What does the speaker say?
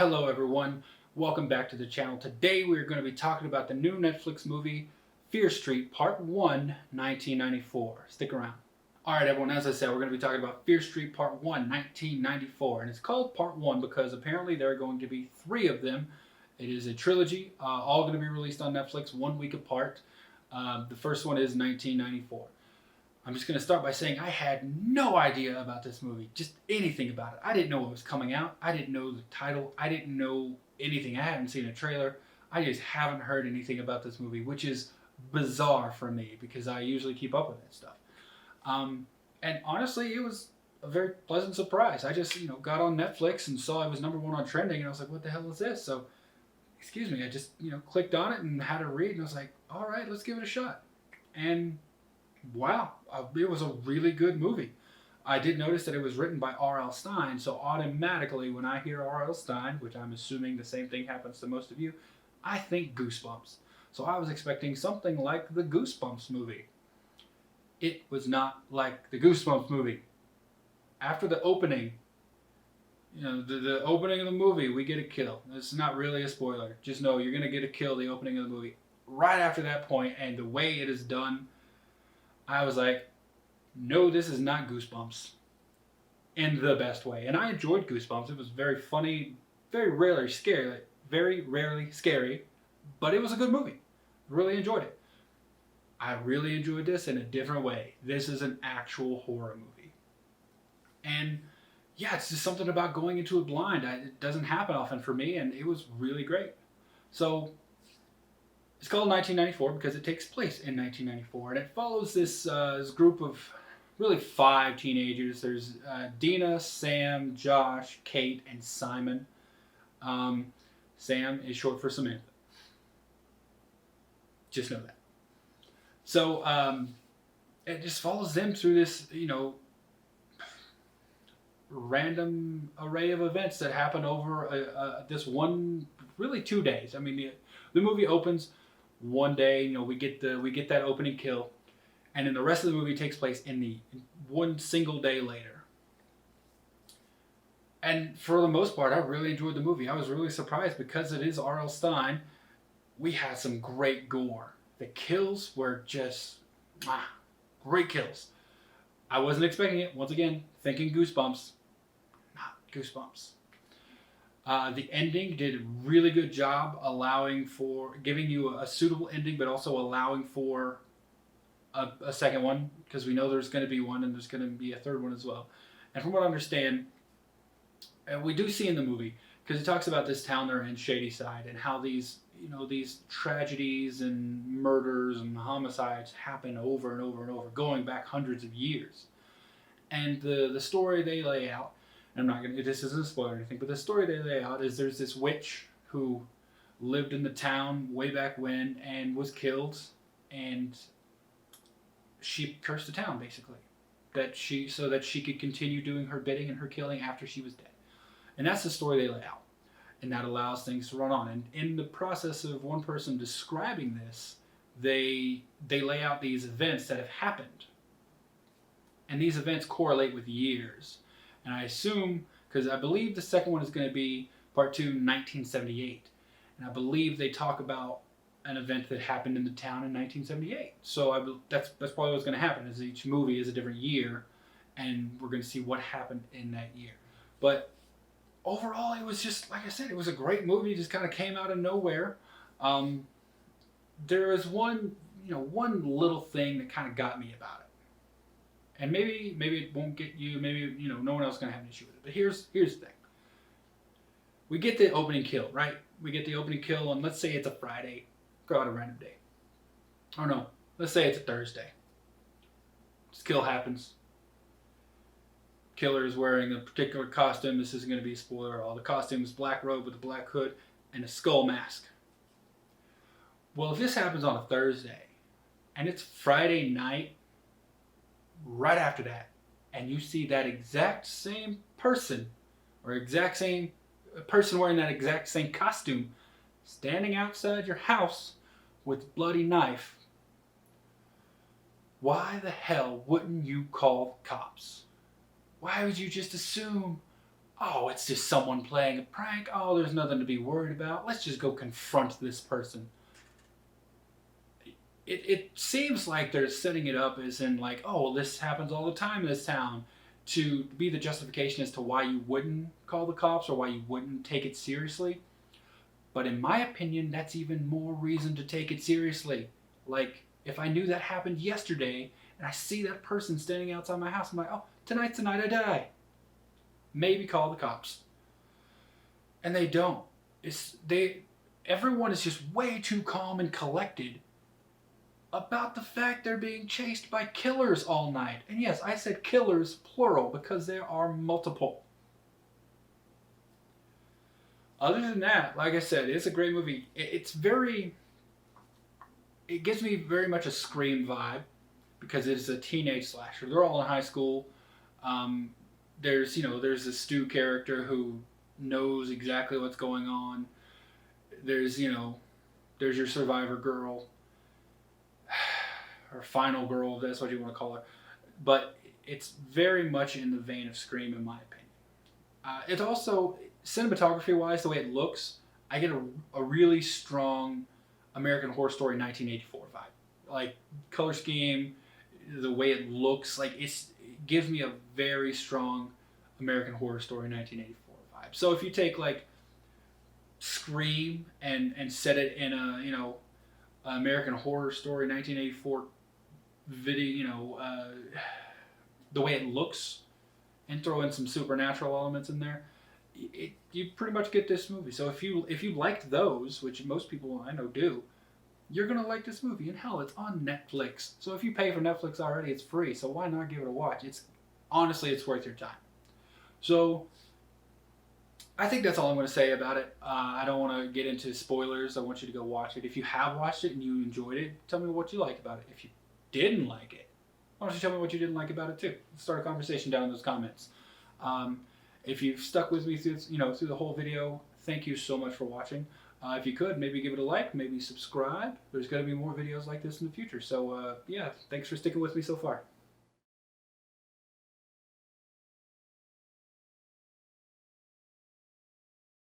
Hello everyone, welcome back to the channel. Today we're going to be talking about the new Netflix movie Fear Street Part 1, 1994. Stick around. Alright everyone, as I said, we're going to be talking about Fear Street Part 1, 1994. And it's called Part 1 because apparently there are going to be 3 of them. It is a trilogy, all going to be released on Netflix 1 week apart. The first one is 1994. I'm just going to start by saying I had no idea about this movie, just anything about it. I didn't know what was coming out. I didn't know the title. I didn't know anything. I hadn't seen a trailer. I just haven't heard anything about this movie, which is bizarre for me because I usually keep up with that stuff. And honestly, it was a very pleasant surprise. I just, got on Netflix and saw it was #1 on trending, and I was like, what the hell is this? So, excuse me, I just, clicked on it and had a read, and I was like, all right, let's give it a shot. And wow, it was a really good movie. I did notice that it was written by R.L. Stine, so automatically when I hear R.L. Stine, which I'm assuming the same thing happens to most of you, I think Goosebumps. So I was expecting something like the Goosebumps movie. It was not like the Goosebumps movie. After the opening, the opening of the movie, we get a kill. It's not really a spoiler. Just know you're going to get a kill the opening of the movie. Right after that point, and the way it is done, I was like, no, this is not Goosebumps in the best way. And I enjoyed Goosebumps. It was very funny, very rarely scary, but it was a good movie. Really enjoyed it. I really enjoyed this in a different way. This is an actual horror movie. And yeah, it's just something about going into it blind. It doesn't happen often for me, and it was really great. So it's called 1994 because it takes place in 1994, and it follows this group of really 5 teenagers. There's Dina, Sam, Josh, Kate, and Simon. Sam is short for Samantha. Just know that. So it just follows them through this, random array of events that happen over this one, really 2 days. I mean, the movie opens one day, we get that opening kill, and then the rest of the movie takes place in one single day later. And for the most part, I really enjoyed the movie. I was really surprised because it is R.L. Stine. We had some great gore. The kills were just great kills. I wasn't expecting it. Once again, thinking Goosebumps, not Goosebumps. The ending did a really good job allowing for giving you a suitable ending, but also allowing for a second one, because we know there's going to be one and there's going to be a third one as well. And from what I understand, we do see in the movie, because it talks about this town they're in, Shadyside, and how these tragedies and murders and homicides happen over and over and over, going back hundreds of years. And the story they lay out, this isn't a spoiler or anything, but the story they lay out is there's this witch who lived in the town way back when and was killed, and she cursed the town basically, so that she could continue doing her bidding and her killing after she was dead. And that's the story they lay out, and that allows things to run on. And in the process of one person describing this, they lay out these events that have happened, and these events correlate with years. And I assume, because I believe the second one is going to be Part 2, 1978. And I believe they talk about an event that happened in the town in 1978. So that's probably what's going to happen, is each movie is a different year, and we're going to see what happened in that year. But overall, it was just, like I said, it was a great movie. It just kind of came out of nowhere. There is one little thing that kind of got me about it. And maybe it won't get you, maybe, no one else is going to have an issue with it. But here's the thing. We get the opening kill, right? We get the opening kill on, let's say it's a Friday. Go out a random day. Oh no, let's say it's a Thursday. This kill happens. Killer is wearing a particular costume. This isn't going to be a spoiler. All the costume is black robe with a black hood and a skull mask. Well, if this happens on a Thursday and it's Friday night, right after that, and you see that exact same person, or exact same person wearing that exact same costume, standing outside your house with a bloody knife, why the hell wouldn't you call the cops? Why would you just assume oh, it's just someone playing a prank. Oh, there's nothing to be worried about. Let's just go confront this person. It seems like they're setting it up as in like, oh, well, this happens all the time in this town, to be the justification as to why you wouldn't call the cops or why you wouldn't take it seriously. But in my opinion, that's even more reason to take it seriously. Like, if I knew that happened yesterday and I see that person standing outside my house, I'm like, oh, tonight's the night I die. Maybe call the cops. And they don't. Everyone is just way too calm and collected about the fact they're being chased by killers all night. And yes, I said killers plural because there are multiple. Other than that, like I said, it's a great movie. It gives me very much a Scream vibe because it's a teenage slasher. They're all in high school. There's a Stu character who knows exactly what's going on. There's your survivor girl, or final girl, if that's what you want to call her. But it's very much in the vein of Scream, in my opinion. It's also, cinematography-wise, the way it looks, I get a really strong American Horror Story 1984 vibe. Like, color scheme, the way it looks, like it gives me a very strong American Horror Story 1984 vibe. So if you take like Scream and set it in a American Horror Story 1984 video, the way it looks, and throw in some supernatural elements in there, you pretty much get this movie. So if you liked those, which most people I know do, you're gonna like this movie. And hell, it's on Netflix. So if you pay for Netflix already, it's free. So why not give it a watch? Honestly, it's worth your time. So I think that's all I'm going to say about it. I don't want to get into spoilers. I want you to go watch it. If you have watched it and you enjoyed it, tell me what you like about it. If you didn't like it, why don't you tell me what you didn't like about it too? Let's start a conversation down in those comments. If you've stuck with me through the whole video, thank you so much for watching. If you could, maybe give it a like, maybe subscribe. There's going to be more videos like this in the future. So yeah, thanks for sticking with me so far.